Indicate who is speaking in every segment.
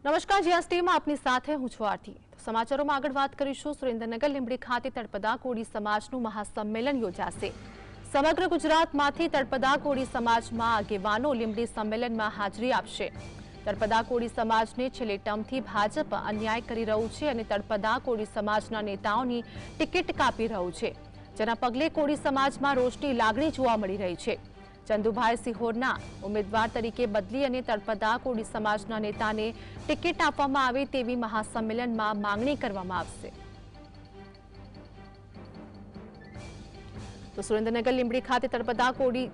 Speaker 1: નમસ્કાર, જીએસ ટીવીમાં આપની સાથે હું છું આરતી। સમાચારોમાં આગળ વાત કરીશું। સુરેન્દ્રનગર લીંબડી ખાતે તળપદા કોળી સમાજનું મહાસંમેલન યોજાશે। સમગ્ર ગુજરાતમાંથી તળપદા કોળી સમાજમાં આગેવાનો લીંબડી સંમેલનમાં હાજરી આપશે। તળપદા કોળી સમાજને છેલ્લે ટર્મથી ભાજપ અન્યાય કરી રહ્યું છે અને તળપદા કોળી સમાજના નેતાઓની ટિકિટ કાપી રહ્યું છે, જેના પગલે કોળી સમાજમાં રોષની લાગણી જોવા મળી રહી છે। ચંદુભાઈ સિહોરના ઉમેદવાર તરીકે બદલી અને તળપદા કોળી સમાજના નેતાને ટિકિટ આપવામાં આવે તેવી મહાસંમેલનમાં માંગણી કરવામાં આવશે। તો સુરેન્દ્રનગર લીંબડી ખાતે તળપદા કોળી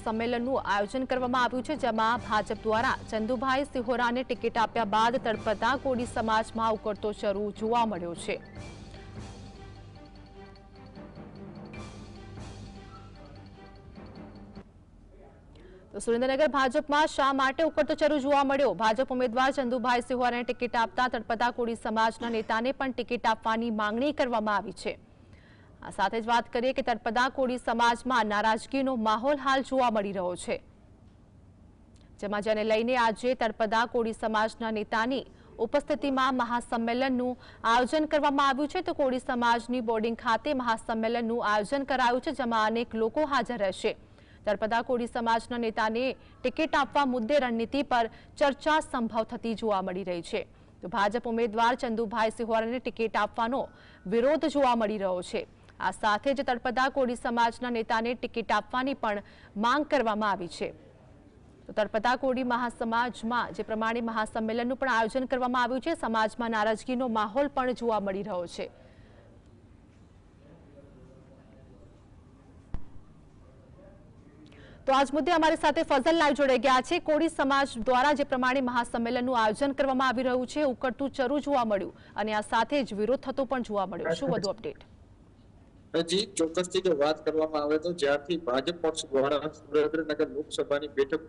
Speaker 1: સંમેલનનું આયોજન કરવામાં આવ્યું છે, જેમાં ભાજપ દ્વારા ચંદુભાઈ સિહોરાને ટિકિટ આપ્યા બાદ તળપદા કોળી સમાજમાં ઉકળતો ચરુ જોવા મળ્યો છે। તો સુરેન્દ્રનગર ભાજપમાં શા માટે ઉકળતો ચરુ જોવા મળ્યો? ભાજપ ઉમેદવાર ચંદુભાઈ સિહોરાને ટિકિટ આપતા તળપદા કોળી સમાજના નેતાને પણ ટિકિટ આપવાની માંગણી કરવામાં આવી છે। આ સાથે જ વાત કરીએ કે તળપદા કોળી સમાજમાં નારાજગીનો માહોલ હાલ જોવા મળી રહ્યો છે, જેમાં જેને લઈને આજે તળપદા કોળી સમાજના નેતાની ઉપસ્થિતિમાં મહાસંમેલનનું આયોજન કરવામાં આવ્યું છે। તો કોળી સમાજની બોર્ડિંગ ખાતે મહાસંમેલનનું આયોજન કરાયું છે, જેમાં અનેક લોકો હાજર રહેશે। તળપદા કોળી સમાજના નેતાને ટિકિટ આપવા મુદ્દે રણનીતિ પર ચર્ચા સંભવ થતી જોવા મળી રહી છે। તો ભાજપ ઉમેદવાર ચંદુભાઈ સિહોરાને ટિકિટ આપવાનો વિરોધ જોવા મળી રહ્યો છે। આ સાથે જ તળપદા કોળી સમાજના નેતાને ટિકિટ આપવાની પણ માંગ કરવામાં આવી છે। તો તળપદા કોળી મહાસમાજમાં જે પ્રમાણે મહાસંમેલનનું પણ આયોજન કરવામાં આવ્યું છે, સમાજમાં નારાજગીનો માહોલ પણ જોવા મળી રહ્યો છે। તો આજ મુદ્દે અમારી સાથે ફઝલ લાઈવ જોડાઈ ગયા છે। કોળી સમાજ દ્વારા જે પ્રમાણે મહાસંમેલનનું આયોજન કરવામાં આવી રહ્યું છે, ઉકળતું ચરુ જોવા મળ્યું અને આ સાથે જ વિરોધ થતો પણ જોવા મળ્યો। શું વધુ અપડેટ?
Speaker 2: જી, ચોક્કસથી જો વાત કરવામાં આવે તો જ્યારથી ભાજપ પક્ષ દ્વારા સુરેન્દ્રનગર લોકસભાની બેઠક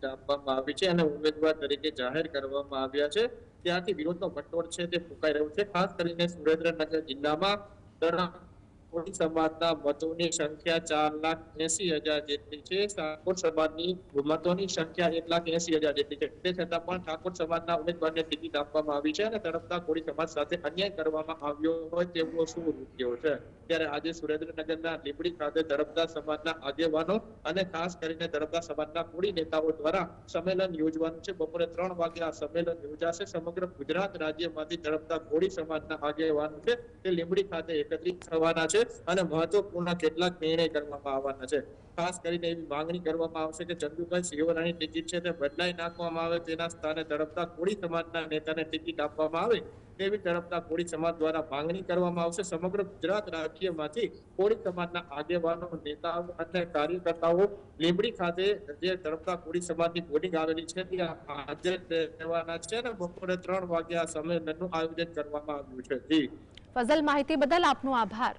Speaker 2: આપવામાં આવી છે અને ઉમેદવાર તરીકે જાહેર કરવામાં આવ્યા છે, ત્યારથી વિરોધનો ભંડોળ છે તે ફૂંકાઈ રહ્યો છે। ખાસ કરીને સુરેન્દ્રનગર જિલ્લામાં કોળી સમાજના મતોની સંખ્યા 4,80,000 જેટલી છે। ઠાકોર સમાજની મતોની સંખ્યા 1,80,000 જેટલી છે। તે છતાં પણ ઠાકોર સમાજના ઉમેદવારને ટિકિટ આપવામાં આવી છે અને તળપદા કોળી સમાજ સાથે અન્યાય કરવામાં આવ્યો હોય તેવો શું રૂપિયો છે। ત્યારે આજે સુરેન્દ્રનગરના લીંબડી ખાતે તળપદા સમાજના આગેવાનો અને ખાસ કરીને તળપદા સમાજના કોળી નેતાઓ દ્વારા સંમેલન યોજવાનું છે। બપોરે 3 વાગે આ સંમેલન યોજાશે। સમગ્ર ગુજરાત રાજ્યમાંથી તળપદા કોળી સમાજના આગેવાનો છે તે લીંબડી ખાતે એકત્રિત થવાના છે અને મહત્વપૂર્ણ કેટલાક નિર્ણય કરવામાં આવવાના છે। ખાસ કરીને એવી માંગણી કરવામાં આવશે કે ચંદુભાઈ સિહોરાની ટિકિટ છે તે બદલાઈ નાખવામાં આવે, તેના સ્થાને તળપદા કોળી સમાજના નેતાને ટિકિટ આપવામાં આવે તેવી તળપદા કોળી સમાજ દ્વારા માંગણી કરવામાં આવશે। સમગ્ર ગુજરાત રાજ્યમાંથી કોળી સમાજના આગેવાનો, નેતાઓ અને કાર્યકર્તાઓ લીંબડી ખાતે જે તળપદા કોળી સમાજની બોર્ડિંગ આવેલી છે ત્યાં હાજર રહેવાના છે અને બપોરે 3 વાગે આ સંમેલનનું આયોજન કરવામાં આવ્યું છે। જી
Speaker 1: ફઝલ, માહિતી બદલ આપનો આભાર।